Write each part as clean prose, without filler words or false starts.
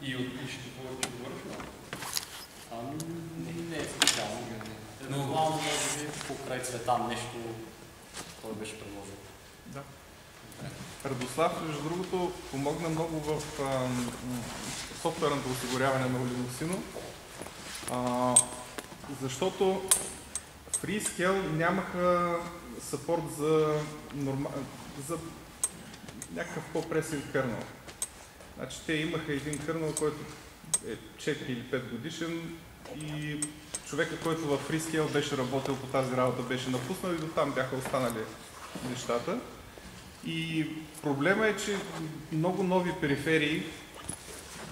И ще говориш много? Не е специално. Нормално може би покрай Цветан нещо той беше предложил. Да. Радослав, между другото, помогна много в софтуерното осигуряване на Linux, защото Freescale нямаха съпорт за някакъв по-пресен кърнел. Значи те имаха един кърнел, който е 4 или 5 годишен и човека, който в Freescale беше работил по тази работа, беше напуснал и до там бяха останали нещата. И проблема е, че много нови периферии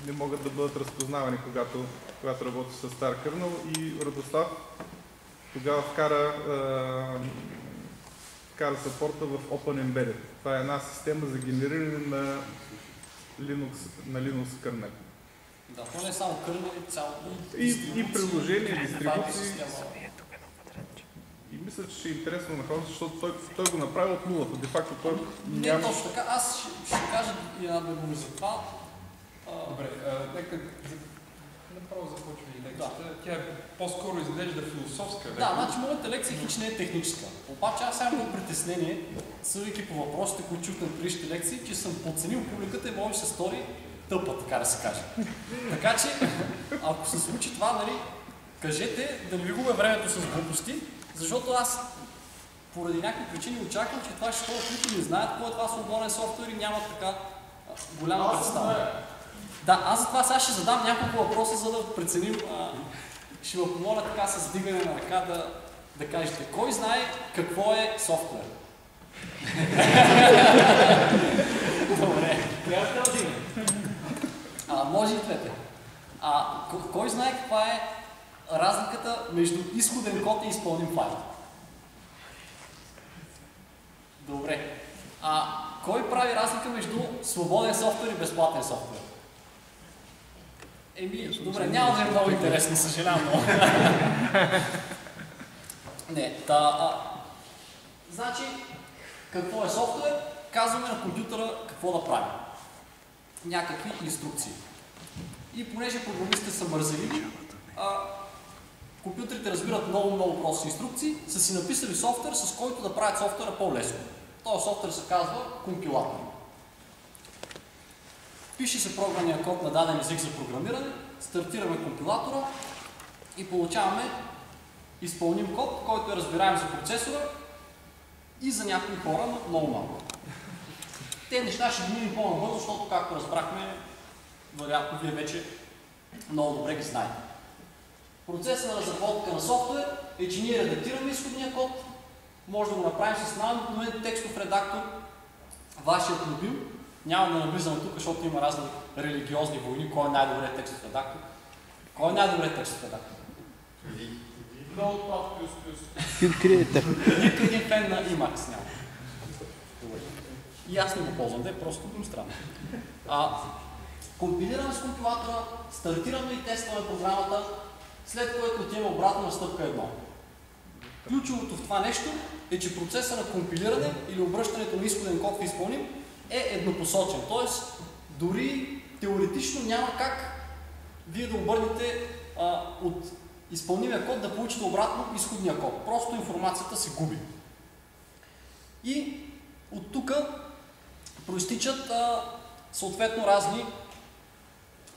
не могат да бъдат разпознавани, когато работи с стар кърнел, и Радослав тогава вкара съпорта в Open Embedded. Това е една система за генериране на Linux кърнел. Да, то не е само кърнел, и приложения, дистрибуции. И мисля, че ще е интересно на хората, защото той го направи от нулата. Де факто той няма... Не точно така. Аз ще кажа и една дума за това. Добре, нека направо започва и лекцията. Да. Тя по-скоро изглежда философска. Да, значи моята лекция хич не е техническа. Обаче аз имам притеснение, съдейки по въпросите, които чух на предишните лекции, че съм подценил публиката и може да се стори тъпа, така да се каже. Така че, ако се случи това, нали, кажете да не ви губя времето с глупости, защото аз поради някакви причини очаквам, че това ще хора, които не знаят кой е това свободен софтуер и нямат така голяма представа. Да, аз затова сега ще задам няколко въпроса, за да преценим. Ще ви помоля така с вдигане на ръка да кажете, кой знае какво е софтуер? Добре. Може и двете. Кой знае каква е разликата между изходен код и изпълним файл? Добре. Кой прави разлика между свободен софтуер и безплатен софтуер? Добре, няма да е много интересно, съжалявам много. Не, значи, какво е софтуер? Казваме на компютъра какво да прави. Някакви инструкции. И понеже програмистите са мързеливи, компютрите разбират много прости инструкции, са си написали софтуер, с който да правят софтуера по-лесно. Този софтуер се казва компилатор. Пише се програмния код на даден език за програмиране, стартираме компилатора и получаваме изпълним код, който е разбираем за процесора и за някои хора, но много малко. Те неща ще ги минем по-набързо, защото, както разбрахме, вероятно вие вече много добре ги знаете. Процесът на разработка на софтуер е, че ние редактираме изходния код, може да го направим с най-обикновен текстов редактор, вашият любим. Няма да навлизам тук, защото има разни религиозни войни. Кой е най-добрият текстов редактор? Кой е най-добрият текстов редактор? Много плюс. Нито един фен на Emacs няма. И аз не го ползвам, да е просто странно. Компилираме с компилатора, стартираме и тестваме програмата, след което отиваме обратно на стъпка 1. Ключовото в това нещо е, че процесът на компилиране или обръщането на изходен код в изпълним е еднопосочен. Т.е. дори теоретично няма как вие да обърнете от изпълнимия код да получите обратно изходния код. Просто информацията се губи. И от тук проистичат съответно разни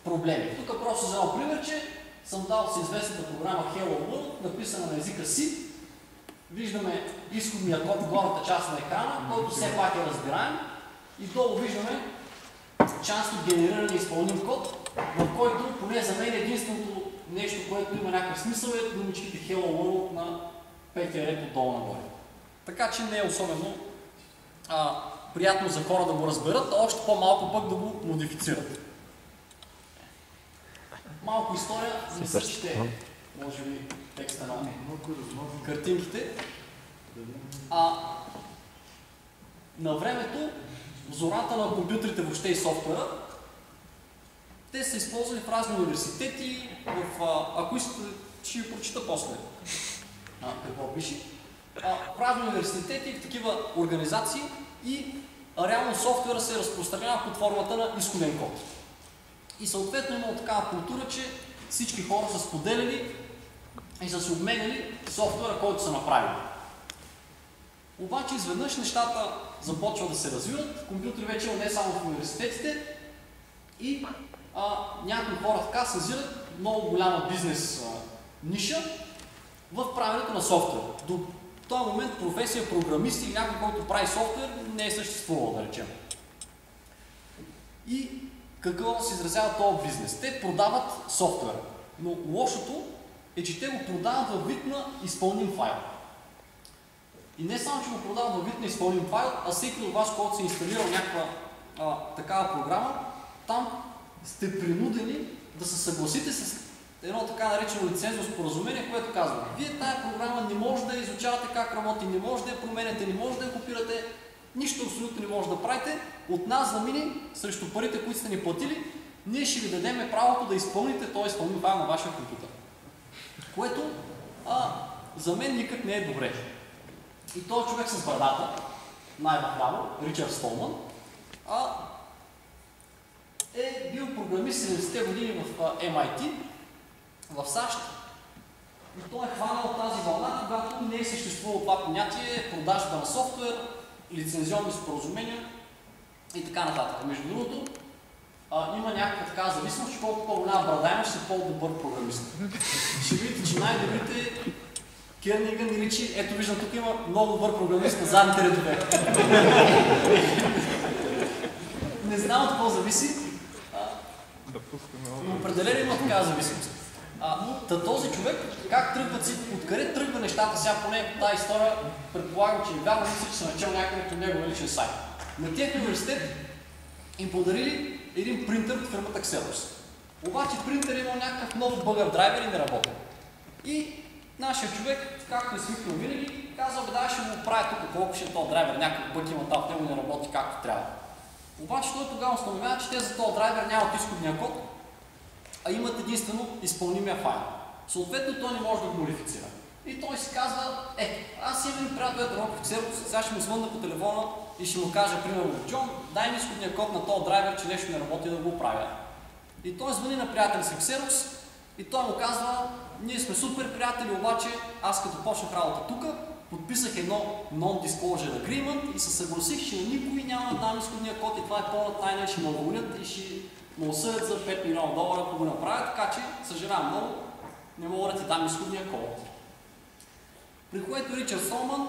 проблеми. Тук просто за едно пример, че съм дал с известната програма Hello World, написана на езика C. Виждаме изходния код в горната част на екрана, който все пак е разбираем. И долу виждаме частно генериран и изпълним код, в който поне за мен единственото нещо, което има някакъв смисъл е думичките Hello World на петия ред отдолу нагоре. Така че не е особено приятно за хора да го разберат, а още по-малко пък да го модифицират. Малко история, мисля, че може би текста на картинките. На времето, в зората на компютрите въобще и софтуера, те са използвали в разни университети, ако искате, ще ви прочита после какво пише. В разни университети и в такива организации и реално софтуера се разпространява под формата на изходен код. И съответно имало такава култура, че всички хора са споделяли и са се обменяли софтуера, който са направили. Обаче изведнъж нещата започват да се развиват, компютри вече има не само в университетите и някои хора така съзират много голяма бизнес ниша в правенето на софтуер. До този момент професия програмист или някой, който прави софтуер, не е съществувал, да речем. И какво се изразява този бизнес? Те продават софтуер, но лошото е, че те го продават във вид на изпълним файл. И не само, че го продават във вид на изпълним файл, а всеки от вас, който се инсталирал някаква такава програма, там сте принудени да се съгласите с едно така наречено лицензно споразумение, което казва: вие тая програма не може да изучавате как работи, не може да я променяте, не може да я копирате, нищо абсолютно не може да правите. От нас за мини, срещу парите, които сте ни платили, ние ще ви дадем правото да изпълните този изпълним файл на вашия компютър. Което за мен никак не е добре. И този човек с брадата, най-вляво, Ричард Столман, е бил програмист 70-те години в MIT, в САЩ. И той е хванал тази вълна, когато не е съществувало това понятие продажба на софтуер, лицензионни споразумения и така нататък. Между другото, има някаква така зависимост, че колко по-голяма брада имаш, си по-добър програмист. Ще видите, че най-добрите Керниган и Ричи, ето виждам, тук има много добър програмист на задните редове. Не знам от какво зависи, но определено има такава зависимост. Този човек, как тръгват си, откъде тръгва нещата, сега поне тази история, предполагам, че вярно мисля, че се начал някъде към неговия личен сайт. На тях университет им подарили един принтер от фирмата Xerox. Обаче принтер имал някакъв нов бъгър драйвер и не работи. И нашия човек, както е свикнал винаги, казал: да, ще го правя тук, колко ще е този драйвер, някакъв бъг има там, в него не работи както трябва. Обаче той тогава установява, че те за този драйвер нямат изходния код, а имат единствено изпълнимия файл. Съответно той не може да го модифицира. И той си казва: аз имам един приятел, който работи в Xerox, сега ще му звънна по телефона и ще му кажа, примерно: Джон, дай ми изходния код на този драйвер, че нещо не работи, да го правя. И той звъни на приятели си в Xerox и той му казва: ние сме супер приятели, обаче аз като почнах работа тук, подписах едно Non-Disclosure Agreement и се съгласих, че никой няма да дам изходния код и това е пълна тайна и ще ме уволнят и ще ме осъдят за $5 милиона, ако го направя, така че съжалявам много, не мога да ти дам изходния код. При което Ричард Столман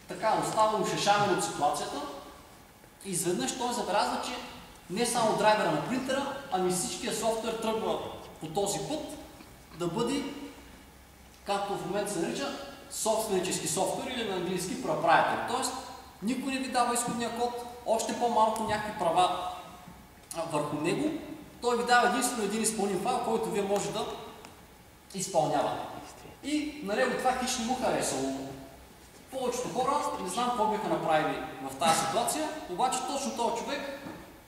така остава ушешаван от ситуацията и изведнъж той забелязва, че не само драйвера на принтера, ами всичкия софтуер тръгва по този път да бъде, както в момента се нарича, собственически софтуер или на английски proprietary. Тоест, никой не ви дава изходния код, още по-малко някакви права върху него. Той ви дава единствено един изпълним файл, който вие може да изпълнявате. И на него това хищ не му харесало. Повечето хора не знам какво биха направили в тази ситуация, обаче точно този човек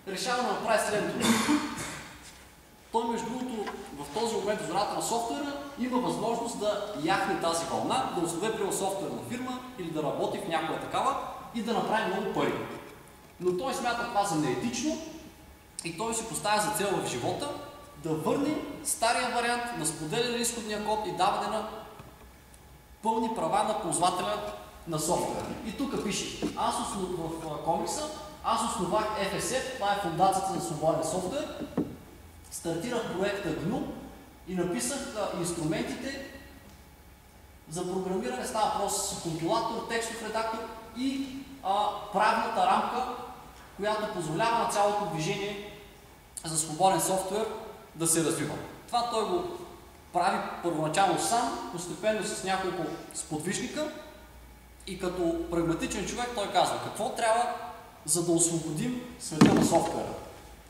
решава да направи следното. Той, между другото, в този момент в зората на софтуера има възможност да яхне тази вълна, да основе при софтуерна фирма или да работи в някоя такава и да направи много пари. Но той смята това за неетично и той си поставя за цел в живота да върне стария вариант на споделяне на изходния код и даване на пълни права на ползвателя на софтуера. И тук пише: в комикса аз основах FSF, това е фундацията за свободен софтуер, стартирах проекта GNU и написах инструментите за програмиране. Става въпрос с компилатор, текстов редактор и правната рамка, която позволява на цялото движение за свободен софтуер да се развива. Това той го прави първоначално сам, постепенно с няколко сподвижника и като прагматичен човек той казва: какво трябва, за да освободим света на софтуера?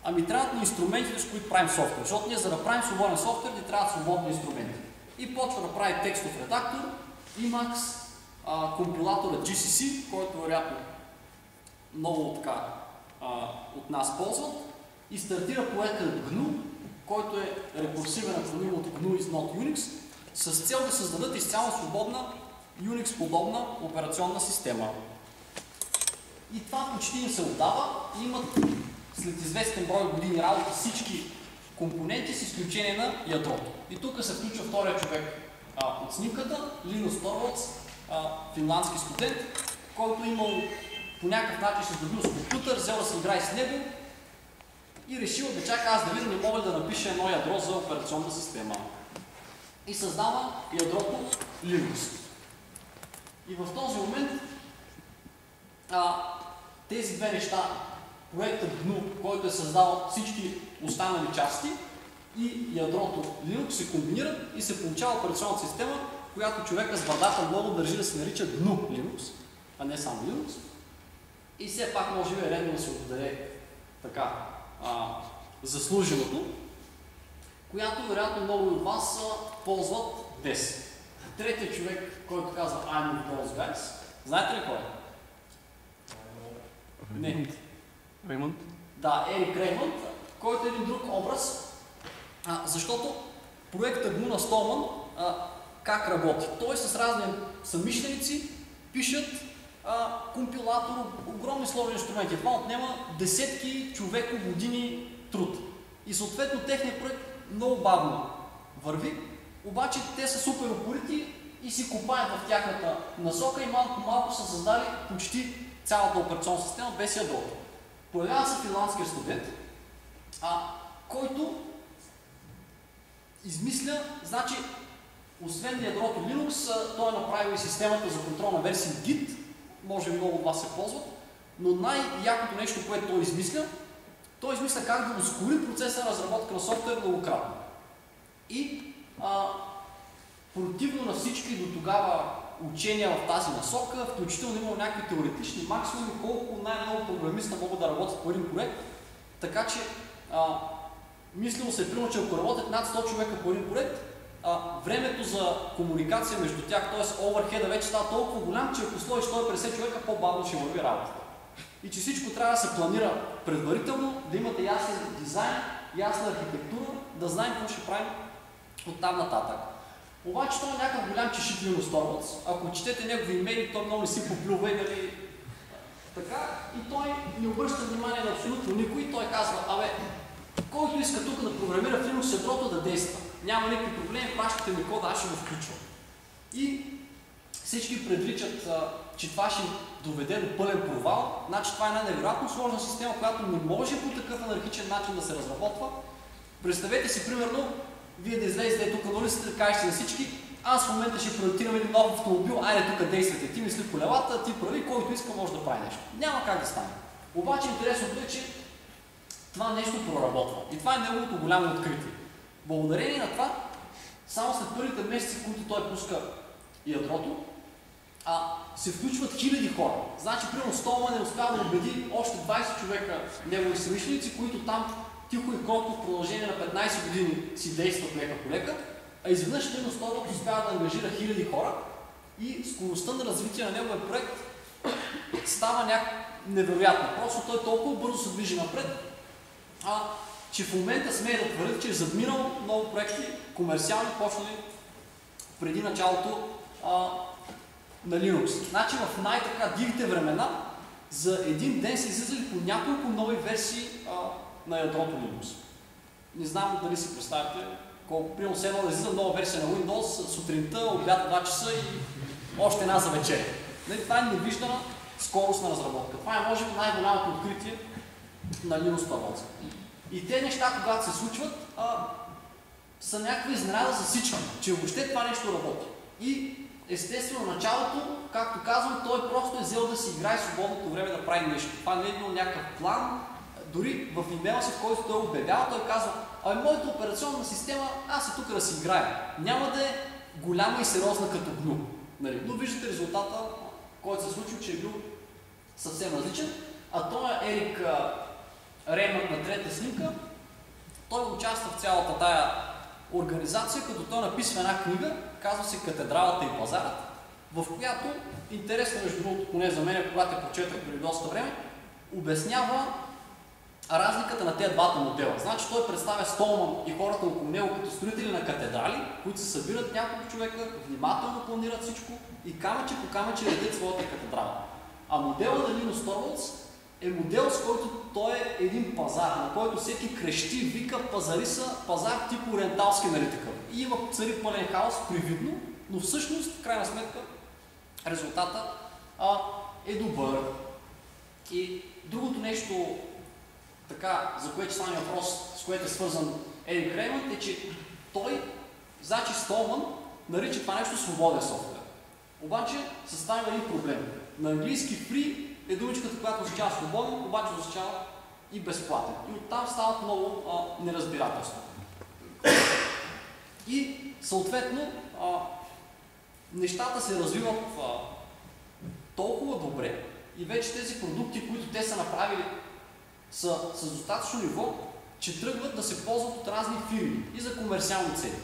Ами трябват ни инструментите, с които правим софтуер, защото ние, за да правим свободен софтуер, ни трябват свободни инструменти. И почва да прави текстов редактор, Emacs, компилатора GCC, който вероятно много така от нас ползват, и стартира проекта GNU, който е рекурсивен акроним от GNU is not Unix, с цел да създадат изцяло свободна Unix-подобна операционна система. И това почти им се отдава и имат след известен брой години работа всички компоненти с изключение на ядрото. И тук се включва втория човек от снимката, Линус Торвалдс, финландски студент, който имал по някакъв начин се здобил с компютър, взел да се играе с него и решил да чака аз да видя, не мога да напиша едно ядро за операционна система. И създава ядрото Linux. И в този момент тези две неща, проектът GNU, който е създал всички останали части, и ядрото Linux се комбинират и се получава операционната система, която човека с брадата много държи да се нарича GNU Linux, а не само Linux. И все пак може би е редно да се отдаде така заслуженото, която вероятно много от вас ползват днес. Третият човек, който казва I'm with those guys, знаете ли кой е? Не. Реймънд? Да, Ерик Реймънд, който е един друг образ, защото проектът GNU на Столман как работи. Той с разни съмишленици пишат компилатор, огромни сложни инструменти. Това отнема десетки човеко години труд. И съответно техният проект много бавно върви, обаче те са супер упорити и си копаят в тяхната насока и малко са създали почти цялата операционна система без ядрото. Появява се финландския студент, който измисля, значи, освен ядрото Linux, той е направил и системата за контрол на версии Git, може би много от вас се ползват, но най-якото нещо, което той измисля как да ускори процеса на разработка на софтуер многократно. И противно на всички до тогава учения в тази насока, включително имал някакви теоретични максимуми, колко най-много програмиста могат да работят по един проект, така че мислило се примерно, че ако работят над 100 човека по един проект, времето за комуникация между тях, т.е. оверхеда вече става толкова голям, че ако сложиш 150 човека, по-бавно ще върви работата. И че всичко трябва да се планира предварително, да имате ясен дизайн, ясна архитектура, да знаем какво ще правим оттам нататък. Обаче той е някакъв голям чешит Линус Торвалдс. Ако четете негови имейли, той много не си поплюва и дали така. И той не обръща внимание на абсолютно никой. Той казва, който иска тук да програмира в Linux ядрото да действа. Няма никакви проблеми, пращате ми кода, аз ще го включвам. И всички предричат, че това ще доведе до пълен провал. Значи това е една невероятно сложна система, която не може по такъв анархичен начин да се разработва. Представете си, примерно, вие да излезете тук на улицата, да кажете на всички, аз в момента ще проектирам един нов автомобил, айде тук действате, ти мисли колелата, ти прави, който иска може да прави нещо. Няма как да стане. Обаче интересното е, че това нещо проработва. И това е неговото голямо откритие. Благодарение на това, само след първите месеци, в които той пуска ядрото, се включват хиляди хора. Значи, примерно, Столман не успява да убеди още 20 човека негови съмишленици, които там тихо и кротко в продължение на 15 години си действат лека по лека, а изведнъж Линус Торвалдс успява да ангажира хиляди хора и скоростта на развитие на неговия проект става невероятна. Просто той толкова бързо се движи напред, че в момента смея да твърдя, че е задминал много проекти, комерциални, почнали преди началото на Linux. Значи в най-така дивите времена за един ден са излизали по няколко нови версии на ядрото Linux. Не знам дали си представяте колко, примерно все едно да излиза нова версия на Windows сутринта, обяд 2 часа и още една за вечер. Това е невиждана скорост на разработка. Това е може би най-голямото откритие на Линус Торвалдс. И те неща, когато се случват, са някаква изненада за всички, че въобще това нещо работи. И естествено началото, както казвам, той просто е взел да си играе свободното време да прави нещо. Това не е имал някакъв план. Дори в имейла си, в който той обявява, той казва, моята операционна система, аз е тук да си играя. Няма да е голяма и сериозна като GNU. Нали? Но виждате резултата, който се случил, че е бил съвсем различен. А той е Ерик Реймънд на трета снимка. Той участва в цялата тая организация, като той написва една книга, казва се Катедралата и пазарът, в която, интересно между другото, поне за мен, когато я прочетах преди доста време, обяснява разликата на тези двата модела. Значи той представя Столман и хората около него като строители на катедрали, които се събират няколко човека, внимателно планират всичко и камъче по камъче редят своята катедрала. А модела на Линус Торвалдс е модел, с който той е един пазар, на който всеки крещи, вика, пазари са пазар тип ориенталски, нали такъв. И има цари пълен хаос, привидно, но всъщност, в крайна сметка, резултата е добър. И другото нещо, така, за което стане въпрос, с което е свързан Ерик Реймънд, е, че той, значи Столман, нарича това нещо свободен софтуер. Обаче съставя един проблем. На английски free е думичката, която означава свободен, обаче означава и безплатен. И оттам стават много неразбирателства. И съответно нещата се развиват толкова добре и вече тези продукти, които те са направили, са с достатъчно ниво, че тръгват да се ползват от разни фирми и за комерциални цели.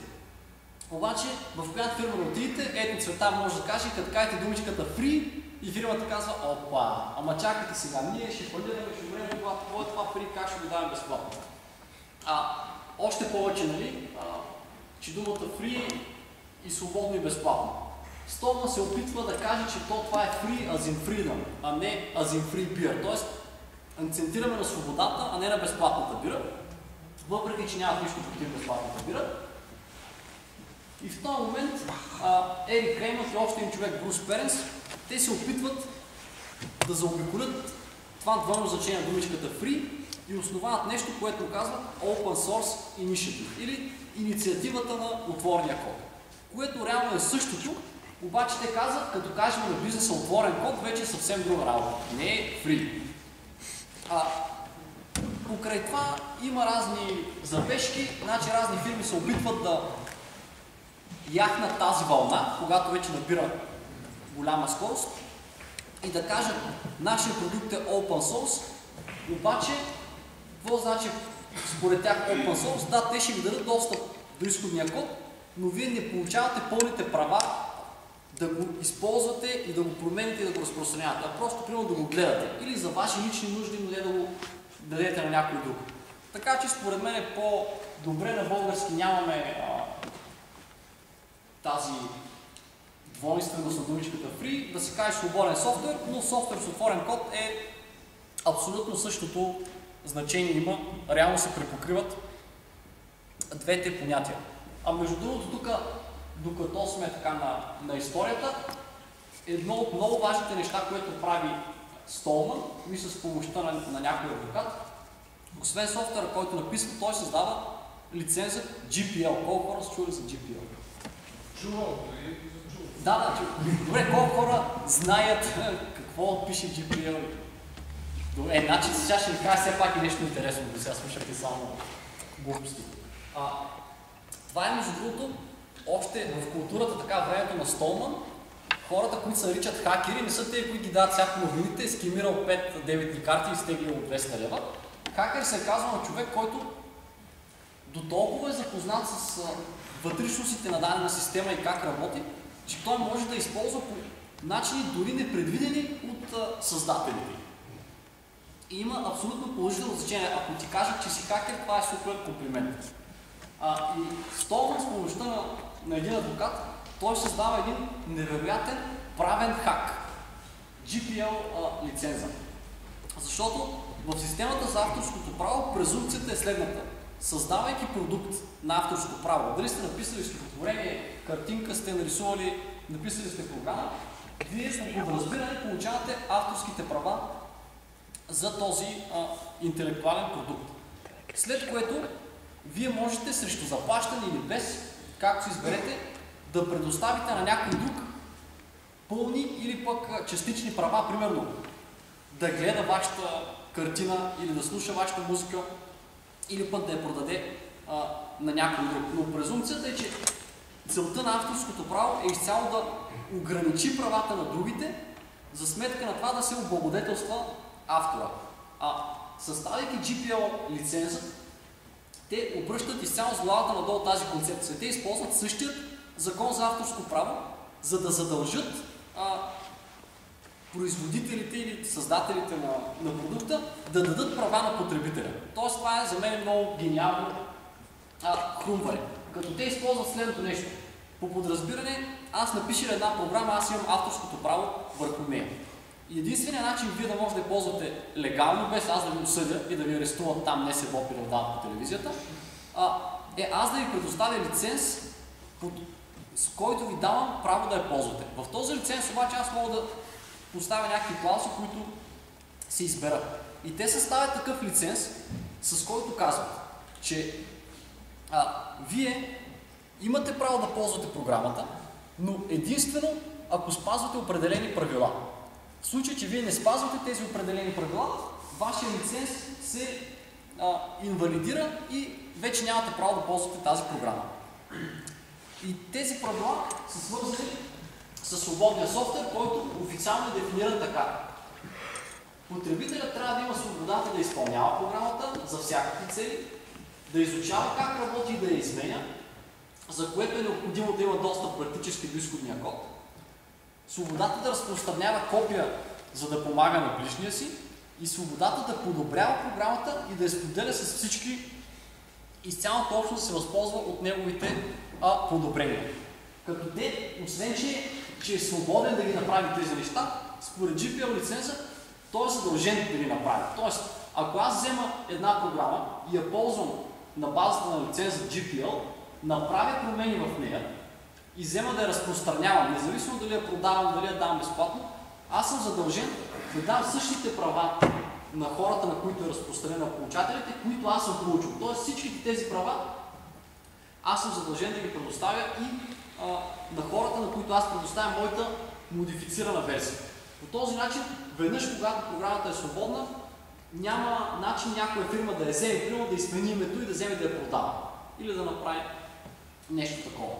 Обаче, в която фирма да отидете, ето Цветан може да каже, като кажете думичката free и фирмата казва, опа, ама чакайте сега, ние ще фалираме, ще време, когато е това free, как ще го даваме безплатно. Още повече, нали, че думата free и свободно и безплатно. Столман се опитва да каже, че това е free as in freedom, а не as in free beer. Тоест, акцентираме на свободата, а не на безплатната бира, въпреки че нямат нищо против безплатната бира. И в този момент Ерик Реймънд и още един човек, Брус Перенс, те се опитват да заобиколят това двойно значение на думичката free и основават нещо, което казват Open Source Initiative или инициативата на отворения код, което реално е същото, обаче те казват, като кажем на бизнеса отворен код, вече е съвсем друга работа, не е free. Покрай това има разни забежки, значи разни фирми се опитват да яхнат тази вълна, когато вече набира голяма скорост и да кажат, нашия продукт е open source, обаче, какво значи според тях open source? Да, те ще ви дадат достъп до изходния код, но вие не получавате пълните права да го използвате и да го промените и да го разпространявате, а просто примерно да го гледате или за ваши лични нужди, но не да го дадете на някой друг. Така че според мен е по-добре на български нямаме тази двойственост на думичката free, да се каже свободен софтуер, но софтуер с отворен код е абсолютно същото значение има, реално се препокриват двете понятия. А между другото тук, докато сме така на историята, едно от много важните неща, което прави Столман, и с помощта на някой адвокат, освен софтуера, който написва, той създава лиценза GPL. Колко хора са чули за GPL? Чувал, Да, добре, колко хора знаят какво пише GPL? Добре, значи сега ще ви кажа все пак и нещо интересно, да сега слушате само глупости. Това е между другото, още в културата така времето на Столман, хората, които се наричат хакери, не са те, които ги дават всяко новините, скимирал 5 дебитни карти и стеглил от 200 лева. Хакер се казва на човек, който до толкова е запознат с вътрешностите на дадена система и как работи, че той може да използва по начини дори непредвидени от създателите. И има абсолютно положително значение. Ако ти кажат, че си хакер, това е супер комплимент. И Столман с помощта на един адвокат, той създава един невероятен правен хак. GPL лиценза. Защото в системата за авторското право презумпцията е следната. Създавайки продукт на авторско право, дали сте написали стихотворение, картинка сте нарисували, написали сте програма, вие по подразбиране получавате авторските права за този интелектуален продукт. След което вие можете срещу заплащане или без, както си изберете, да предоставите на някой друг пълни или пък частични права, примерно да гледа вашата картина или да слуша вашата музика или пък да я продаде на някой друг. Но презумпцията е, че целта на авторското право е изцяло да ограничи правата на другите, за сметка на това да се облагодетелства автора. Съставяйки GPL лиценза, те обръщат изцяло с главата надолу тази концепция. Те използват същият закон за авторско право, за да задължат производителите или създателите на продукта да дадат права на потребителя. Тоест това е за мен много гениално хрумване. Като те използват следното нещо. По подразбиране, аз напиша една програма, аз имам авторското право върху нея. И единственият начин вие да можете да я ползвате легално, без аз да ви осъдя и да ви арестуват там, не се дават по телевизията, е аз да ви предоставя лиценз, с който ви давам право да я ползвате. В този лиценз обаче аз мога да поставя някакви клаузи, които се изберат. И те съставят такъв лиценз, с който казват, че вие имате право да ползвате програмата, но единствено ако спазвате определени правила. В случай, че вие не спазвате тези определени правила, вашия лиценз се инвалидира и вече нямате право да ползвате тази програма. И тези правила са свързани с свободния софтуер, който официално е дефиниран така. Потребителят трябва да има свободата да изпълнява програмата за всякакви цели, да изучава как работи и да я изменя, за което е необходимо да има достъп практически до изходния код, свободата да разпространява копия, за да помага на ближния си, и свободата да подобрява програмата и да я споделя с всички и с цялата общност да се възползва от неговите подобрения. Като те, освен че е свободен да ги направи тези неща, според GPL лиценза, той е задължен да ги направи. Тоест, ако аз взема една програма и я ползвам на базата на лиценза GPL, направя промени в нея и взема да я разпространявам, независимо дали я продавам, дали я давам безплатно, аз съм задължен да дам същите права на хората, на които е разпространена получателите, които аз съм получил. Тоест всичките тези права аз съм задължен да ги предоставя и на хората, на които аз предоставям моята модифицирана версия. По този начин, веднъж когато програмата е свободна, няма начин някоя фирма да я вземе, примерно да измени името и да вземе да я продава. Или да направи нещо такова.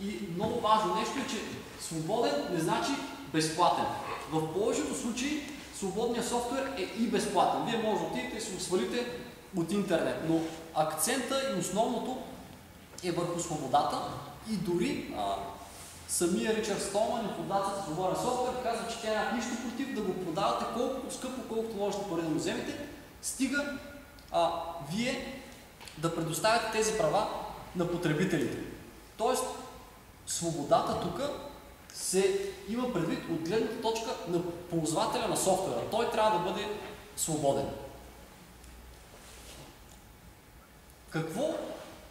И много важно нещо е, че свободен не значи безплатен. В повечето случаи свободният софтуер е и безплатен. Вие може да отидете и си го свалите от интернет. Но акцента и основното е върху свободата и дори самия Ричард Столман и фондацията Свободен софтуер казва, че тя няма нищо против да го продавате колкото скъпо, колкото можете пари да го вземете, стига вие да предоставяте тези права на потребителите. Тоест, свободата тук се има предвид от гледната точка на ползвателя на софтуера. Той трябва да бъде свободен. Какво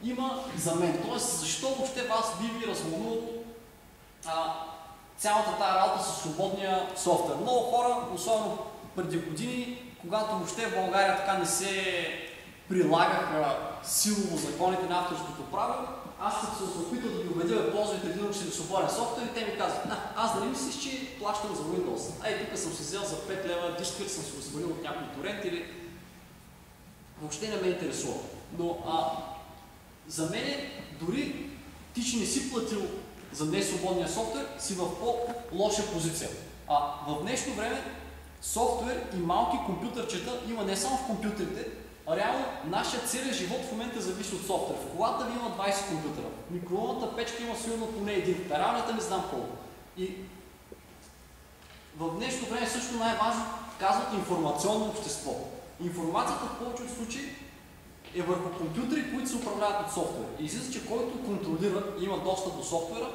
има за мен? Тоест, защо въобще вас би ви развълнувало цялата тази работа с свободния софтуер? Много хора, особено преди години, когато въобще в България така не се прилагаха силово законите на авторското право, аз съм се опитал да ги убедя, ползвайте един свободен софтуер и те ми казват, аз да не мислиш, че плащам за Windows. Тук съм си взел за 5 лева дискът, съм се го свалил от някой торент или... Въобще не ме интересува. Но за мен, дори ти, че не си платил за несвободния софтуер, си в по-лоша позиция. В днешно време софтуер и малки компютърчета има не само в компютрите, а реално нашия целият живот в момента зависи от софтуер. В колата ви има 20 компютъра, микроволновата печка има сигурно поне един, пералнята не знам колко. И в днешно време също най-важно казват информационно общество. Информацията в повечето случаи е върху компютри, които се управляват от софтуер. И излиза, че който контролира и има достъп до софтуера,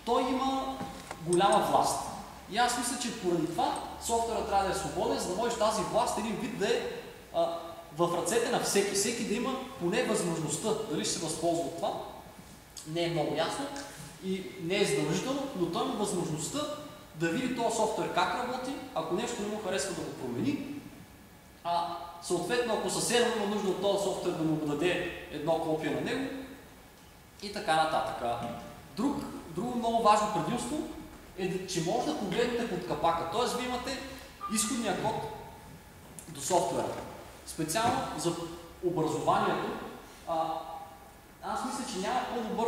той има голяма власт. И аз мисля, че поради това софтуера трябва да е свободен, за да може тази власт един вид да е в ръцете на всеки. Всеки да има поне възможността, дали ще се възползва от това, не е много ясно и не е задължително, но той има възможността да види този софтуер как работи, ако нещо не му харесва да го промени. Съответно, ако съседът има нужда от този софтуер, да му даде едно копие на него и така нататък. Друго много важно предимство е, че може да погледнете под капака. Т.е. вие имате изходния код до софтуера. Специално за образованието, аз мисля, че няма по-добър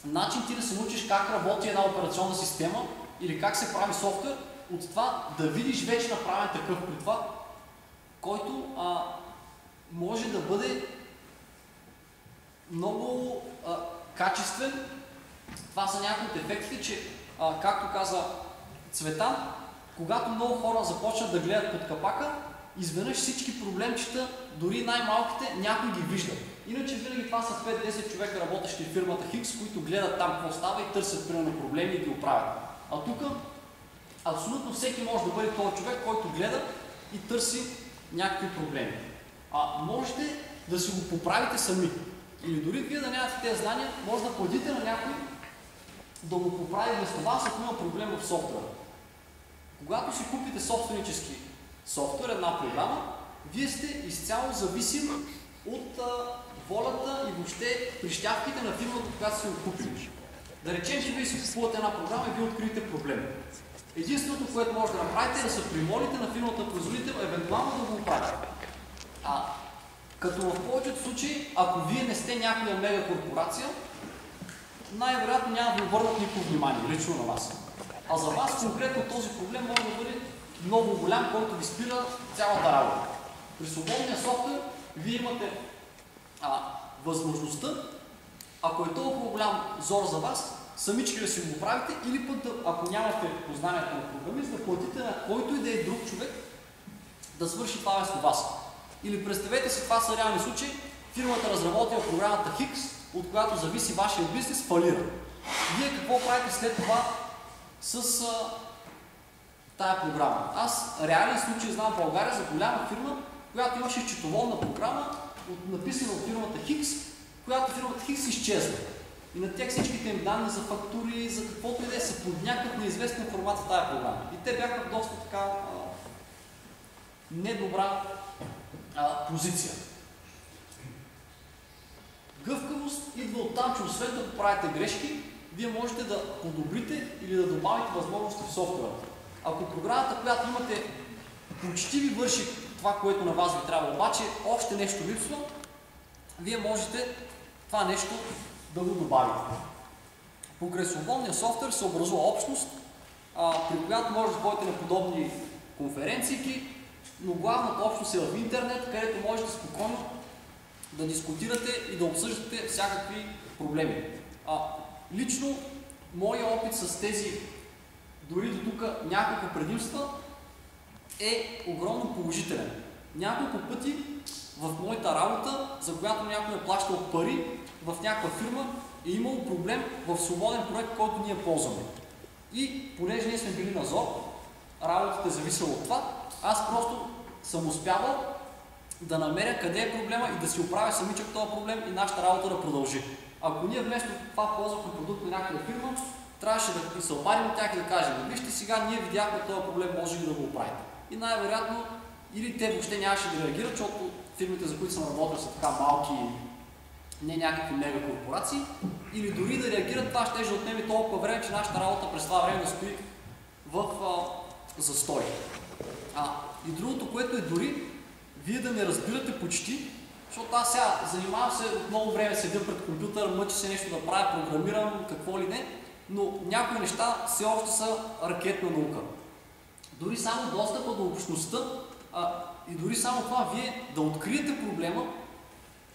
начин ти да се научиш как работи една операционна система или как се прави софтуер, от това да видиш вече направен такъв при това, който може да бъде много качествен. Това са някои от ефектите, че, както каза Цветан, когато много хора започнат да гледат под капака, изведнъж всички проблемчета, дори най-малките, някой ги вижда. Иначе винаги това са 5-10 човека, работещи в фирмата Хикс, които гледат там какво става и търсят примерно проблеми и ги оправят. Тук Абсолютно всеки може да бъде този човек, който гледа и търси някакви проблеми. Можете да си го поправите сами. Или дори вие да нямате тези знания, може да платите на някой да го поправи вместо вас, ако има проблем в софтуера. Когато си купите собственически софтуер, една програма, вие сте изцяло зависим от волята и въобще прищявките на фирмата, която си го купили. Да речем, че вие си купувате една програма и вие откриете проблем. Единственото, което може да направите е да се примолите на фирмата производител, евентуално да го оправи. Като в повечето случаи, ако вие не сте някоя мега корпорация, най-вероятно няма да обърнат никакво внимание, лично на вас. А за вас конкретно този проблем може да бъде много голям, който ви спира цялата работа. При свободния софтуер вие имате възможността, ако е толкова голям зор за вас, самички да си го правите или пък, ако нямате познанието на програмист, да платите на който и да е друг човек да свърши това вместо вас. Или представете си, това са реални случаи, фирмата разработила програмата Хикс, от която зависи вашия бизнес, фалира. Вие какво правите след това с тая програма? Аз реален случай знам в България за голяма фирма, която имаше счетоводна програма, написана от фирмата Хикс, която фирмата Хикс изчезва. И на тях всичките им данни за фактури, за каквото и да са под някакъв неизвестен формат в тая програма. И те бяха в доста така недобра позиция. Гъвкавост идва от там, че освен да поправите грешки, вие можете да подобрите или да добавите възможности в софтуера. Ако програмата, която имате, почти ви върши това, което на вас ви трябва, обаче още нещо липсва, вие можете това нещо да го добавите. Покрай свободния софтуер се образува общност, при която може да ходите на подобни конференции, но главната общност е в интернет, където можете спокойно да дискутирате и да обсъждате всякакви проблеми. Лично, моя опит с тези, дори до тук няколко предимства, е огромно положителен. Няколко пъти в моята работа, за която някой е плащал пари в някаква фирма, е имало проблем в свободен проект, който ние ползваме. И понеже ние сме били на ЗОР, работата е зависела от това, аз просто съм успявал да намеря къде е проблема и да си оправя самичък този проблем и нашата работа да продължи. Ако ние вместо това ползвахме продукт на някаква фирма, трябваше да се обадим от тях и да кажем: вижте сега, ние видяхме този проблем, може ли да го оправите? И най-вероятно или те въобще нямаше да реагират, защото фирмите, за които съм работил, са така малки, не някакви мега корпорации, или дори да реагират, това ще отнеме толкова време, че нашата работа през това време да стои в застой. И другото, което е дори вие да не разбирате почти, защото аз сега занимавам се, от много време седя пред компютъра, мъча се нещо да правя, програмирам, какво ли не, но някои неща все още са ракетна наука. Дори само достъпа до общността и дори само това вие да откриете проблема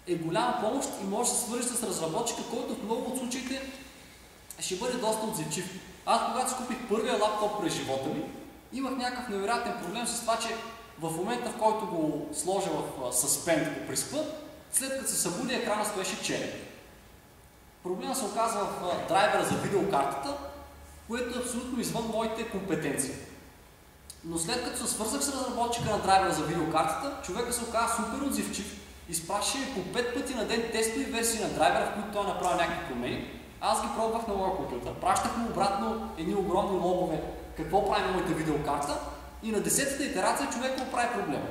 е голяма помощ и може да се свържете с разработчика, който в много от случаите ще бъде доста отзивчив. Аз когато си купих първия лаптоп през живота ми, имах някакъв невероятен проблем с това, че в момента, в който го сложа в suspend по приспа, след като се събуди, екрана стоеше черен. Проблемът се оказва в драйвера за видеокартата, което е абсолютно извън моите компетенции. Но след като се свързах с разработчика на драйвера за видеокартата, човека се оказа супер отзивчив. Изпращаше ми по 5 пъти на ден тестови версии на драйвера, в които той направи някакви промени. Аз ги пробвах на моя компютър. Пращах му обратно едни огромни логове какво прави моята видеокарта и на 10-та итерация човек му прави проблема.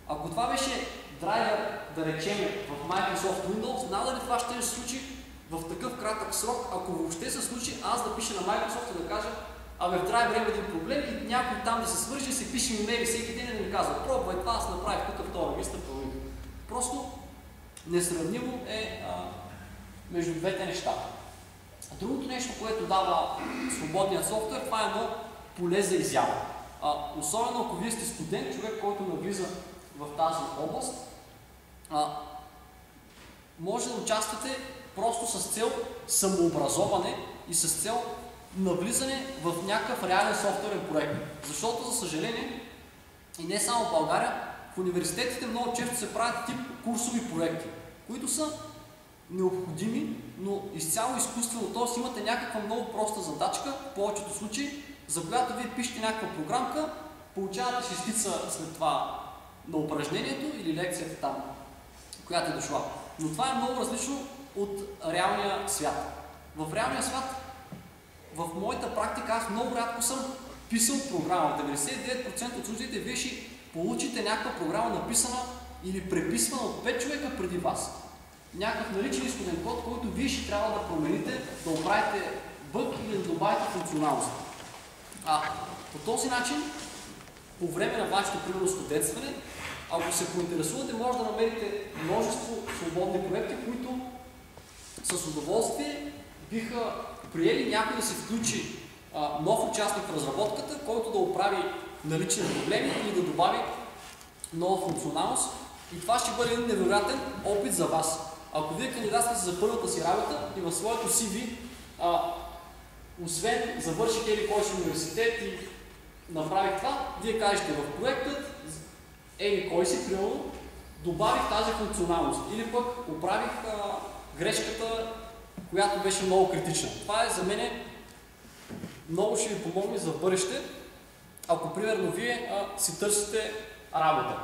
Ако това беше драйвер, да речем, в Microsoft Windows, надали това ще се случи в такъв кратък срок, ако въобще се случи аз да пиша на Microsoft и да кажа: абе, в драйвер има един проблем и някой там да се свържи и се пише имейли всеки ден и да ми казва: пробвай това, аз направих тук в този регистър. Просто несравнимо е между двете неща. Другото нещо, което дава свободният софтуер, това е едно поле за изява. Особено ако вие сте студент, човек, който навлиза в тази област, може да участвате просто с цел самообразоване и с цел навлизане в някакъв реален софтуерен проект. Защото, за съжаление, и не само в България, в университетите много често се правят тип курсови проекти, които са необходими, но изцяло изкуствено. Т.е. имате някаква много проста задачка, в повечето случаи, за която вие пишете някаква програмка, получавате шестица след това на упражнението или лекцията там, която е дошла. Но това е много различно от реалния свят. В реалния свят, в моята практика, аз много рядко съм писал програма. В 99% от случаите вие ще получите някаква програма написана или преписвана от 5 човека преди вас. Някакъв наличен изходен код, който вие ще трябва да промените, да оправите бъг или да добавите функционалност. По този начин, по време на вашето примерно студентстване, ако се поинтересувате, може да намерите множество свободни проекти, които с удоволствие биха приели някой да се включи нов участник в разработката, който да оправи налични проблеми или да добави нова функционалност. И това ще бъде един невероятен опит за вас. Ако вие кандидатствате за първата си работа и в своето CV, освен завърших или кой си университет и направих това, вие кажете в проектът или кой си, примерно, добавих тази функционалност или пък оправих грешката, която беше много критична. Това е за мен много ще ви помогне за бъдеще, ако примерно вие си търсите работа.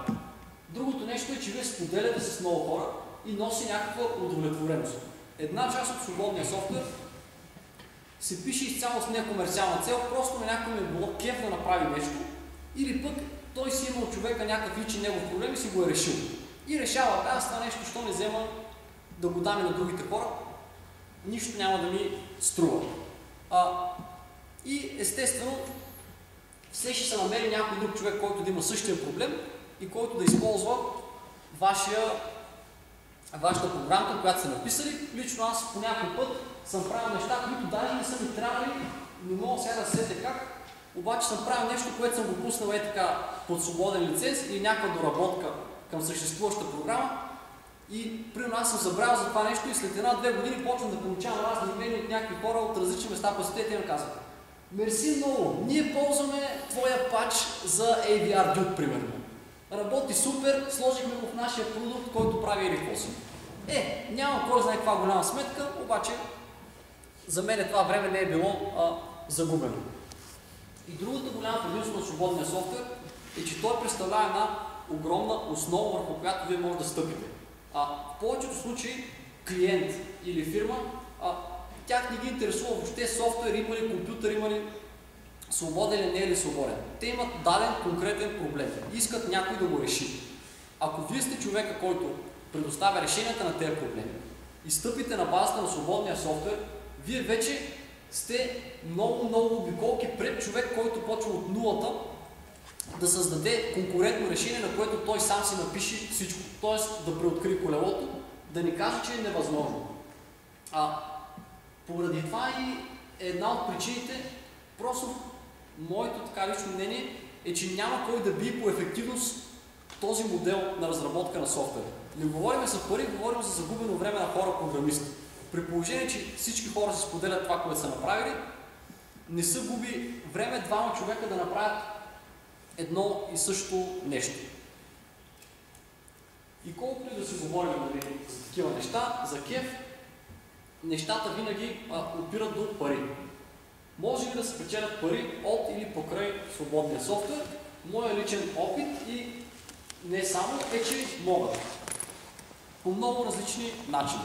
Другото нещо е, че вие споделяте с много хора и носи някаква удовлетвореност. Една част от свободния софтуер се пише изцяло с некомерциална цел, просто на някой ми е било кеф да направи нещо, или пък той си имал човека някакъв личен негов проблем и си го е решил. И решава, аз това нещо, що не взема да го дам и на другите хора, нищо няма да ми струва. И естествено, все ще се намери някой друг човек, който да има същия проблем и който да използва вашата програмка, която сте написали. Лично аз по някой път съм правил неща, които даже не са ми трябвали, не мога сега да сетя как, обаче съм правил нещо, което съм го пуснал така под свободен лиценз или някаква доработка към съществуваща програма. И примерно аз съм забравил за това нещо и след 1-2 години почвам да получавам разни имейли от някакви хора от различни места по света и те ми казват: мерси много, ние ползваме твоя пач за AVR Dude, примерно. Работи супер, сложихме го в нашия продукт, който прави или какво си. Няма кой знае каква голяма сметка, обаче за мен това време не е било загубено. И другата голяма предимство на свободния софтуер е, че той представлява една огромна основа, върху която вие може да стъпите. В повечето случаи клиент или фирма, тях не ги интересува въобще софтуер, има ли компютър, има ли свободен или не е ли свободен. Те имат даден конкретен проблем. Искат някой да го реши. Ако вие сте човека, който предоставя решенията на тези проблеми и стъпите на базата на свободния софтуер, вие вече сте много обиколки пред човек, който почва от нулата да създаде конкурентно решение, на което той сам си напише всичко. Т.е. да преоткри колелото, да ни каже, че е невъзможно. Поради това и една от причините, просто моето така лично мнение е, че няма кой да бие по ефективност този модел на разработка на софтуер. Не говорим за пари, говорим за загубено време на хора програмисти. При положение, че всички хора се споделят това, което са направили, не са губи време двама човека да направят едно и също нещо. И колкото и да си говорим за такива неща, за кеф, нещата винаги опират до пари. Може ли да се печелят пари от или покрай свободния софтуер? Моят личен опит и не само е, че могат. По много различни начини.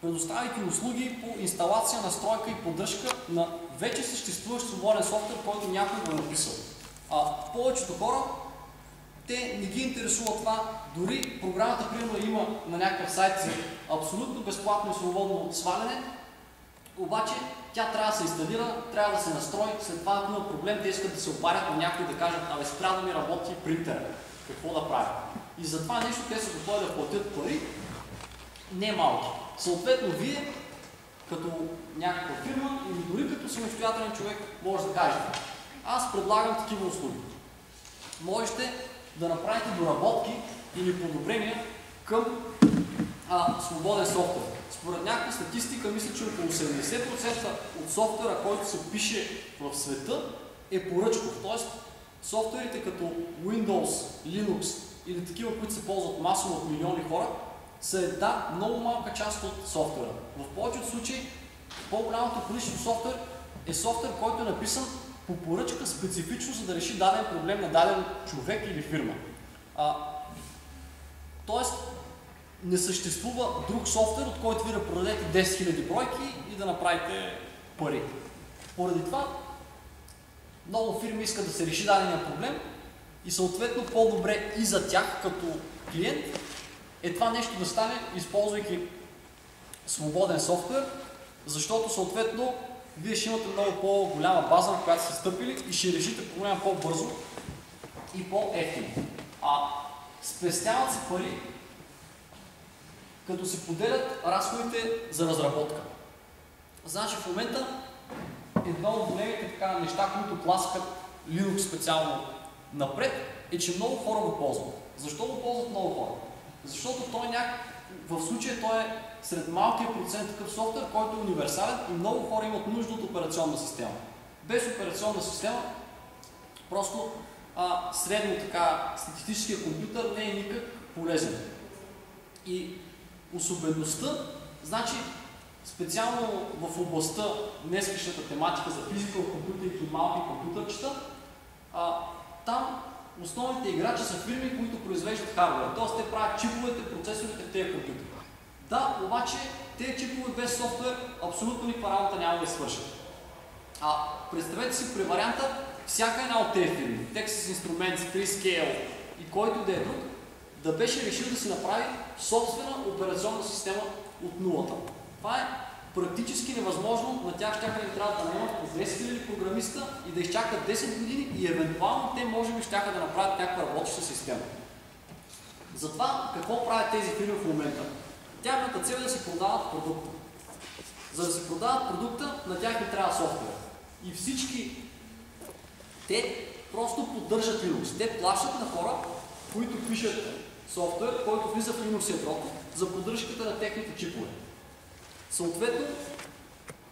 Предоставяйки услуги по инсталация, настройка и поддръжка на вече съществуващ свободен софтуер, който някой го е написал. Повечето хора, те не ги интересува това. Дори програмата, примерно, има на някакъв сайт за абсолютно безплатно и свободно сваляне, обаче тя трябва да се инсталира, трябва да се настрои. След това, ако има проблем, те искат да се обадят на някой да кажат: спря да ми работи принтер, какво да правя? И за това нещо те са готови да платят пари не малки. Съответно, вие, като някаква фирма или дори като самостоятелен човек, може да кажете: аз предлагам такива услуги. Можете да направите доработки или подобрения към свободен софтуер. Според някаква статистика, мисля, че около 70% от софтуера, който се пише в света, е поръчков. Тоест, софтуерите като Windows, Linux или такива, които се ползват масово от милиони хора, са много малка част от софтуера. В повечето случаи, по-голямото количество софтуер е софтуер, който е написан по поръчка специфично, за да реши даден проблем на даден човек или фирма. Тоест, не съществува друг софтуер, от който ви да продадете 10 000 бройки и да направите пари. Поради това, много фирми искат да се реши дадения проблем и съответно по-добре и за тях като клиент е това нещо да стане, използвайки свободен софтуер, защото съответно вие ще имате много по-голяма база, на която сте стъпили и ще решите проблема по-бързо и по-ефтино. Спестяват се пари, като се поделят разходите за разработка. Значи в момента едно от големите неща, които тласкат Linux специално напред, е, че много хора го ползват. Защо го ползват много хора? Защото в случая той е сред малкия процент такъв софтуер, който е универсален и много хора имат нужда от операционна система. Без операционна система, просто средно статистическия компютър не е никак полезен. И особеността, значи специално в областта днескашната тематика за физикал компютър и малки компютърчета, там основните играчи са фирми, които произвеждат хардуер, т.е. те правят чиповете, процесорите в тези компютъри. Да, обаче тези чипове без софтуер абсолютно никаква работа няма да свършат. Представете си при варианта всяка една от тези фирми, Texas Instruments, Freescale и който да е друг, да беше решил да си направи собствена операционна система от нулата. Това е практически невъзможно, на тях щяха да трябва да наемат по 10 000 програмиста и да изчакат 10 години и евентуално те може би щяха да направят някаква работеща система. Затова какво правят тези фирми в момента? Тяхната цел е да си продават продукта. За да си продават продукта, на тях не трябва софтуер. И всички те просто поддържат Linux. Те плащат на хора, които пишат софтуер, който влиза в Linux ядрото за поддръжката на техните чипове. Съответно,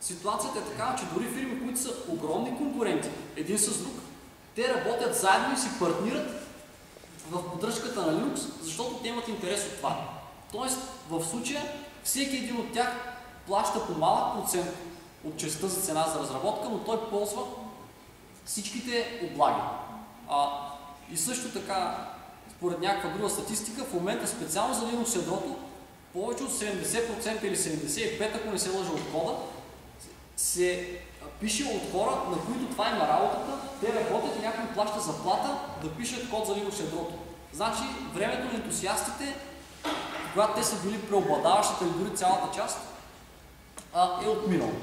ситуацията е такава, че дори фирми, които са огромни конкуренти, един с друг, те работят заедно и си партнират в поддръжката на Linux, защото те имат интерес от това. Тоест, в случая, всеки един от тях плаща по малък процент от частта за цена за разработка, но той ползва всичките облаги. И също така, според някаква друга статистика, в момента специално за Linux ядрото, повече от 70% или 75%, ако не се лъжа от кода, се пише от хора, на които това има работата, те работят и някой плаща заплата да пишат код за Linux ядрото. Значи, времето на ентусиастите, когато те са били преобладаващата или дори цялата част, е отминало.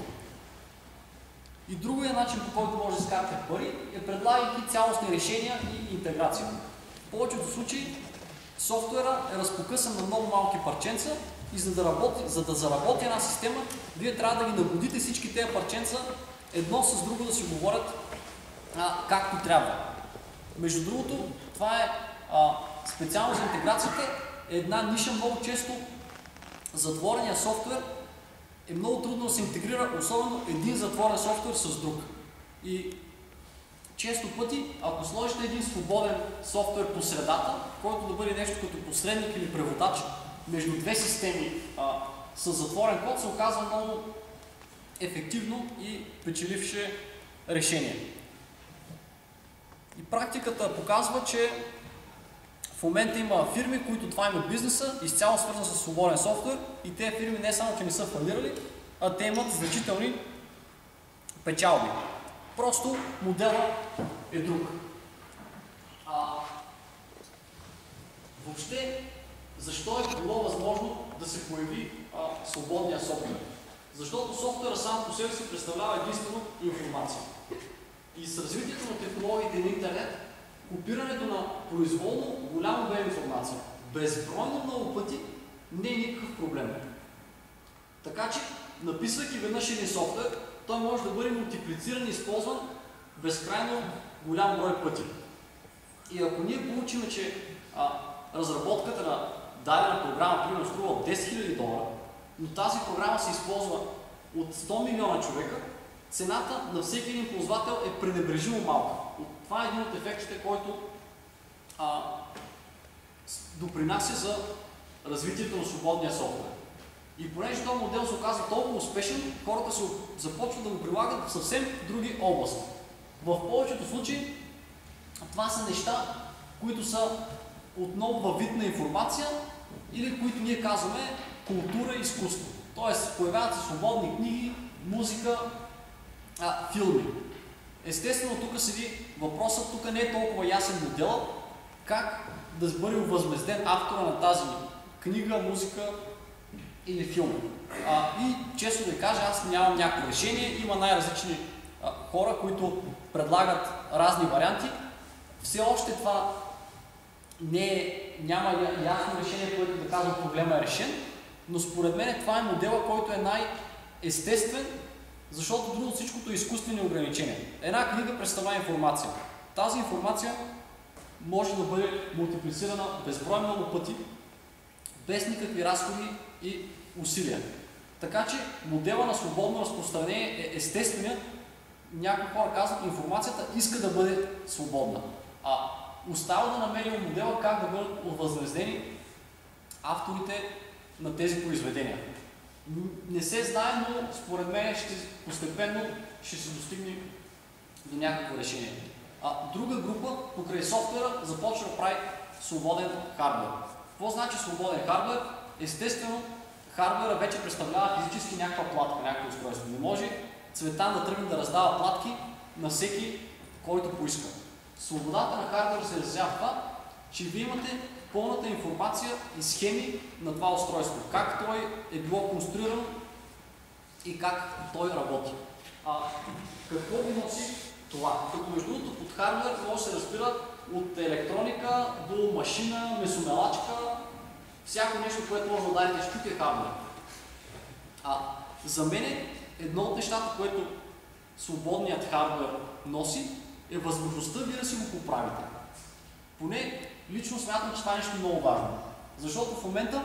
И другия начин, по който може да изкарате пари, е предлагайки цялостни решения и интеграция. В повечето случаи софтуера е разпокъсан на много малки парченца и за да заработи една система, вие трябва да ги нагодите всички тези парченца едно с друго да си говорят както трябва. Между другото, това е специално за интеграцията, е една ниша. Много често затворения софтуер е много трудно да се интегрира, особено един затворен софтуер с друг. И често пъти, ако сложите един свободен софтуер по средата, който да бъде нещо като посредник или преводач между две системи с затворен код, се оказва много ефективно и печеливше решение. И практиката показва, че в момента има фирми, които това имат бизнеса, изцяло свързан с свободен софтуер, и тези фирми не само, че не са фалирали, а те имат значителни печалби. Просто модела е друг. Въобще, защо е било възможно да се появи свободния софтуер? Защото софтуера сам по себе си представлява единствено информация. И с развитието на технологиите на интернет, копирането на произволно голям обем информация, безбройно много пъти, не е никакъв проблем. Така че, написвайки веднъж един софтуер, той може да бъде мултиплициран и използван безкрайно голям брой пъти. И ако ние получим, че разработката на дадена програма, примерно, струва $10 000, но тази програма се използва от 100 милиона човека, цената на всеки един ползвател е пренебрежимо малка. Това е един от ефектите, който допринася за развитието на свободния софтуер. И понеже този модел се оказва толкова успешен, хората се започват да го прилагат в съвсем други области. В повечето случаи това са неща, които са отново във вид на информация или които ние казваме култура и изкуство. Тоест, появяват се свободни книги, музика, филми. Естествено, тук седи въпросът, тук не е толкова ясен модел, как да бъде възмезден автора на тази книга, музика или филм. И често да кажа, аз нямам някакво решение, има най-различни хора, които предлагат разни варианти. Все още това няма ясно решение, което да казва проблема е решен, но според мен това е модела, който е най-естествен, защото друго всичкото е изкуствени ограничения. Една книга представлява информация. Тази информация може да бъде мултиплицирана безброй много пъти, без никакви разходи и усилия. Така че модела на свободно разпространение е естественият. Някои хора казват, информацията иска да бъде свободна. Остава да намерим модела как да бъдат възмездени авторите на тези произведения. Не се знае, но според мен постепенно ще се достигне до някакво решение. Друга група покрай софтуера започва да прави свободен хардвер. Какво значи свободен хардвер? Естествено, хардвера вече представлява физически някаква платка, някакво устройство. Не може Цветан да тръгне да раздава платки на всеки, който поиска. Свободата на хардвера се изразява в това, че вие имате пълната информация и схеми на това устройство. Как той е било конструирано и как той работи. Какво ви носи това? Като между другото под хардвер може да се разбира от електроника до машина, месомелачка, всяко нещо, което може да дадете с чук е хардвер. За мен едно от нещата, което свободният хардвер носи, е възможността вие да си го поправите. Поне лично смятам, че това е нещо много важно. Защото в момента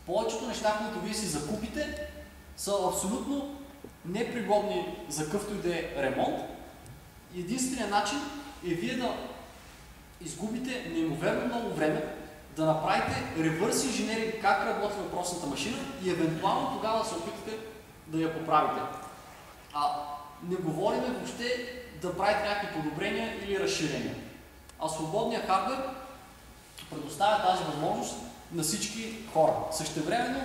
повечето неща, които вие си закупите, са абсолютно непригодни за какъвто и да е ремонт. Единственият начин е вие да изгубите неимоверно много време, да направите ревърс инженеринг как работи въпросната машина и евентуално тогава да се опитате да я поправите. Не говорим въобще да правите някакви подобрения или разширения. Свободният хардвер предоставя тази възможност на всички хора. Същевременно,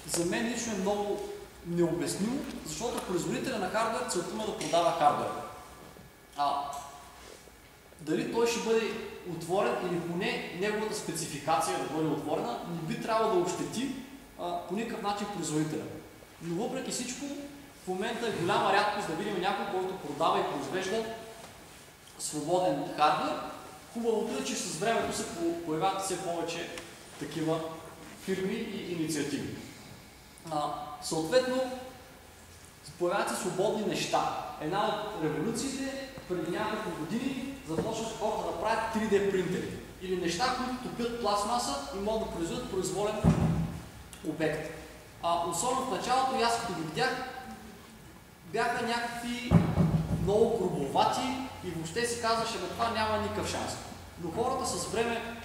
за мен лично е много необяснимо, защото производителя на хардвер целта му да продава хардвер. Дали той ще бъде отворен или поне неговата спецификация да бъде отворена, не би трябвало да ощети по никакъв начин производителя. Но въпреки всичко, в момента е голяма рядкост да видим някой, който продава и произвежда свободен хардвер. Хубавото е, че с времето се появяват все повече такива фирми и инициативи. Съответно, появяват се свободни неща. Една от революциите преди няколко години започнаха хората да правят 3D принтери. Или неща, които топят пластмаса и могат да произведат произволен обект. Особено в началото, и аз като ги видях, бяха някакви много грубовати и въобще си казваше, че това няма никакъв шанс. Но хората с време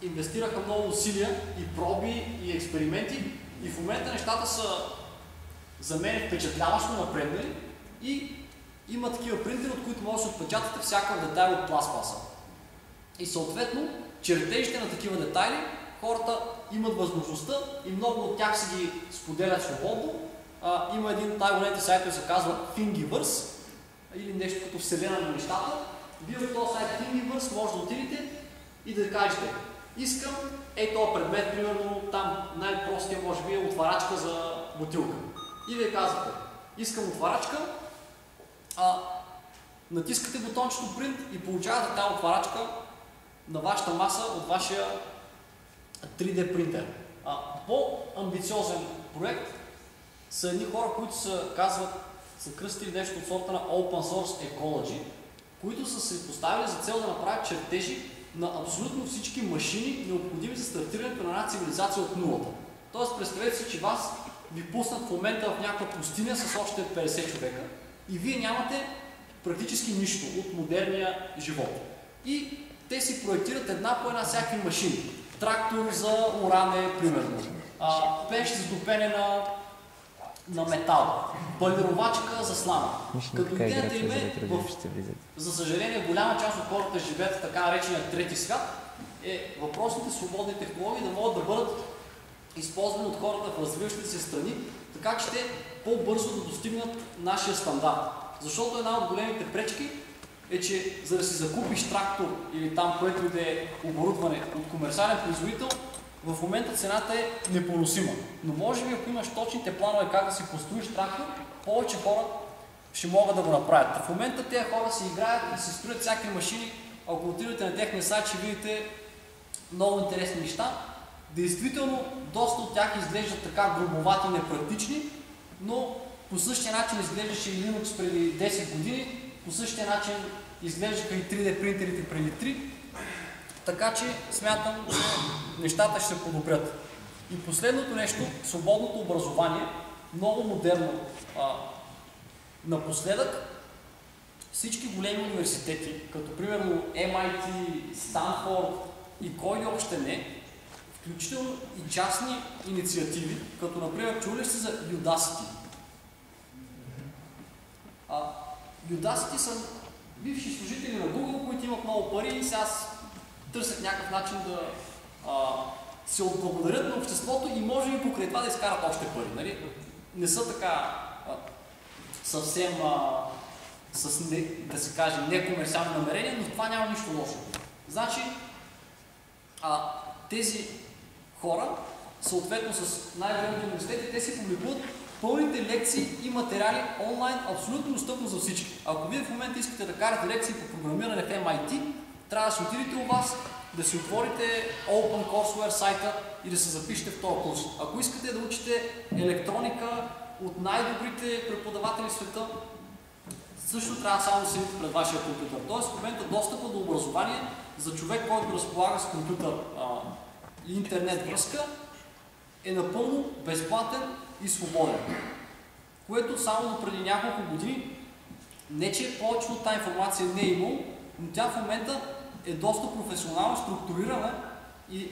инвестираха много усилия и проби и експерименти и в момента нещата са за мен впечатляващо напреднали и има такива принтери, от които може да се отпечатате всякакъв детайл от пластмаса. И съответно, чертежите на такива детайли, хората имат възможността и много от тях си ги споделят свободно. Има един тайванети сайт, който се казва Thingiverse или нещо като вселена на нещата. Вие в този сайт Thingiverse може да отидете и да кажете, искам този предмет, примерно там най-простия може би е отварачка за бутилка. И вие казвате, искам отварачка, натискате бутончето Print и получавате тази отварачка на вашата маса от вашия 3D принтер. По-амбициозен проект са едни хора, които са кръстили нещо от сорта на Open Source Ecology, които са се поставили за цел да направят чертежи на абсолютно всички машини, необходими за стартирането на една цивилизация от нулата. Тоест, представете си, че вас ви пуснат в момента в някаква пустиня с още 50 човека и вие нямате практически нищо от модерния живот. И те си проектират една по една всякакви машини. Трактор за оране, примерно. Пещ за топене на метал, балировачка за слама. Като идеята им е, за съжаление, голяма част от хората живеят в така наречения трети свят, е въпросните свободни технологии да могат да бъдат използвани от хората в развиващите се страни, така че те по-бързо да достигнат нашия стандарт. Защото една от големите пречки е, че за да си закупиш трактор или там, което и да е оборудване от комерциален производител, в момента цената е непоносима. Но може би, ако имаш точните планове как да си построиш трактор, повече хора ще могат да го направят. В момента тези хора си играят и си строят всякакви машини. Ако отидете на техния сайт, ще видите много интересни неща. Действително, доста от тях изглеждат така грубовати и непрактични, но по същия начин изглеждаше и Linux преди 10 години, по същия начин изглеждаха и 3D принтерите преди 3. Така че смятам, че нещата ще се подобрят. И последното нещо, свободното образование, много модерно. Напоследък всички големи университети, като примерно MIT, Станфорд и кой ли още не, включително и частни инициативи, като например чули сте за Udacity. Udacity са бивши служители на Google, които имат много пари и сега търсят някакъв начин да се отблагодарят на обществото и може би покрай това да изкарат още пари. Нали? Не са така съвсем, да се каже, некомерциални намерения, но в това няма нищо лошо. Значи, тези хора, съответно с най-големите университети, те си публикуват пълните лекции и материали онлайн, абсолютно достъпно за всички. Ако вие в момента искате да карате лекции по програмиране в MIT, трябва да си отидете у вас, да си отворите OpenCourseWare сайта и да се запишете в този курс. Ако искате да учите електроника от най-добрите преподаватели в света, също трябва само да седите пред вашия компютър. Тоест в момента достъпа до образование за човек, който разполага с компютър и интернет връзка, е напълно безплатен и свободен. Което само преди няколко години, не че повече от тази информация не е имало, но тя в момента е доста професионално структурирана и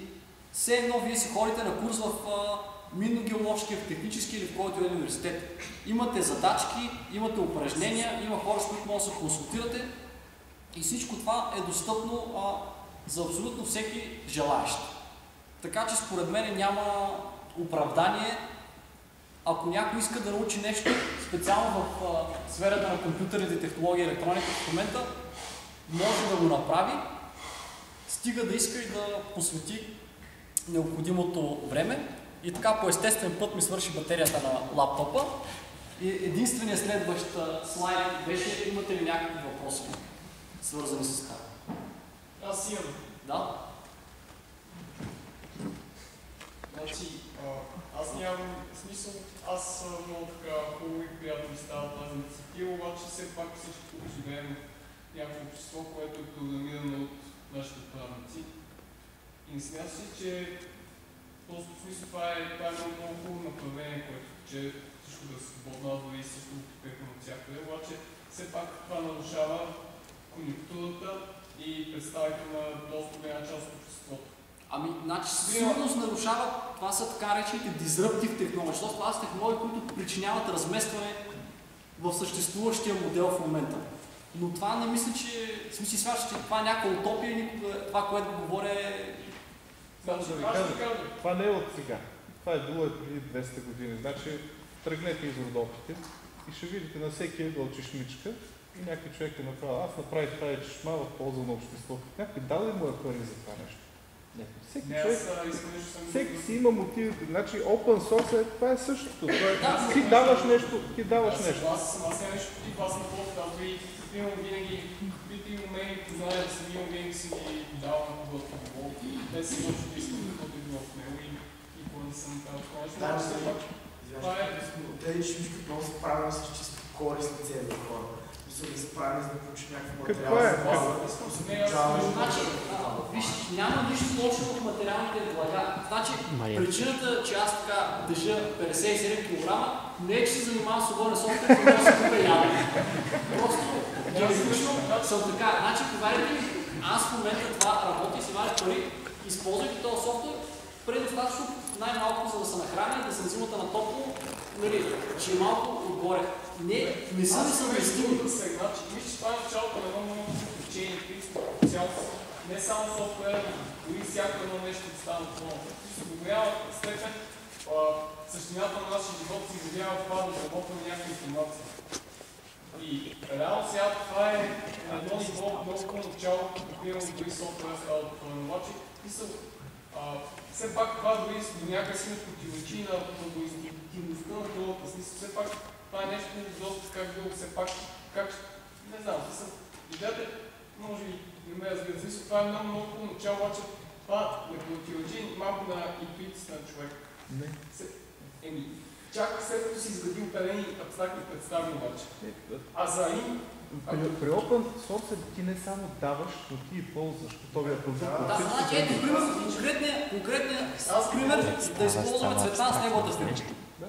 все едно вие си ходите на курс в минно-геоложки, в технически или в който е университет. Имате задачки, имате упражнения, има хора, с които може да се консултирате и всичко това е достъпно за абсолютно всеки желаещ. Така че според мен няма оправдание, ако някой иска да научи нещо специално в сферата на компютърните технологии и електроника в момента, може да го направи, стига да иска и да посвети необходимото време. И така по естествен път ми свърши батерията на лаптопа. И единственият следващ слайд беше, имате ли някакви въпроси, свързани с това? Аз имам. Да? Значи, аз нямам смисъл, аз много така хубаво и приятно ми става тази инициатива, обаче все пак всички тук живеем в някакво общество, което е програмирано от нашите правници. И не смятам си, че просто в смисъл това е много хубаво направление, което че всичко да се свободно, аз дори също го подкрепям от всякъде, обаче все пак това нарушава конюнктурата и представите на доста голяма част от обществото. Ами, значи сигурност нарушава, това са така наречените disruptive технологии, защото това са технологии, които причиняват разместване в съществуващия модел в момента. Но това не мисля, че смисли смяташ, че това е някаква утопия и никога това, което говоря е... Това не е от сега. Това е било преди 200 години. Значи, тръгнете из Родопите и ще видите на всеки ъгъл чешмичка и някой човек е направил. Аз направих тази чешма в полза на обществото. Някой дал ли му е пари за това нещо? Всеки човек, всеки си има мотивите. Значи open source това е същото. Ти даваш нещо, ти даваш нещо. Аз нямам нещо против, аз напротив, аз имам винаги, каквито и умения, познания да съм имал, винаги си ги давам на когото било. Те си точно да искам каквото е било в него и кога не съм такова нещо. Това е... Те шмичкат много се правят с чисто корисни цели хора. Да се прави, за да получи някакво материал. Значи, виж, няма нищо лошо в материалните блага. Значи, причината, че аз така държа 57 кг, не е, че се занимавам с свободен софтуер, но да се купя ядене. Просто, генетично съм така. Значи, повярвайте ми, аз в момента това работя и си вадя пари, използвайки този софтуер, предостатъчно най-малко, за да се нахраня и да съм зимата на топло нали, че е малко отгоре. Не са несъвместими. Значи, мисля, че това е началото на едно много обучение, цялото, не само софтуер, дори всяко едно нещо да стане по-ново. До голяма степен същината на нашия живот се изявява в това да заработваме някаква информация. И реално сега това е едно ниво много по-начало, примерно дори софтуер става да обаче. Все пак това дори до някакъв си не противоречи на инстинктивността на другата. Все пак това е нещо доста как било, все пак, как, не знам, идеята, може и не ме разбира, това е много по-начало, обаче това не противоречи малко на интуицията на човек. Не. Чак след като си изгради определени абстрактни представи обаче. А за при open source ти не само даваш, но ти и ползваш готовия продукт. Да, значи ето, примерно, конкретния пример да използваме Цветан с неговата фирма.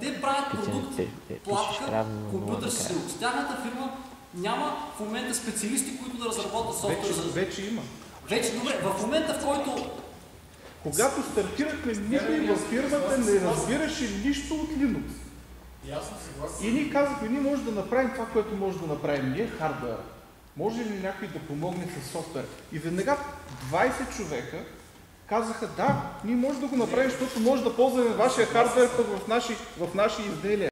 Те правят продукт, платка, компютър с силу. С тяхната фирма няма в момента специалисти, които да разработват софтуер за... Вече има. Вече, добре, в момента в който... Когато стартирахме, никой във фирмата не разбираше нищо от Linux. И ние казахме, ние можем да направим това, което може да направим ние, хардуер. Може ли някой да помогне с софтуер? И веднага 20 човека казаха, да, ние можем да го направим, защото може да ползваме вашия хардуер в наши изделия.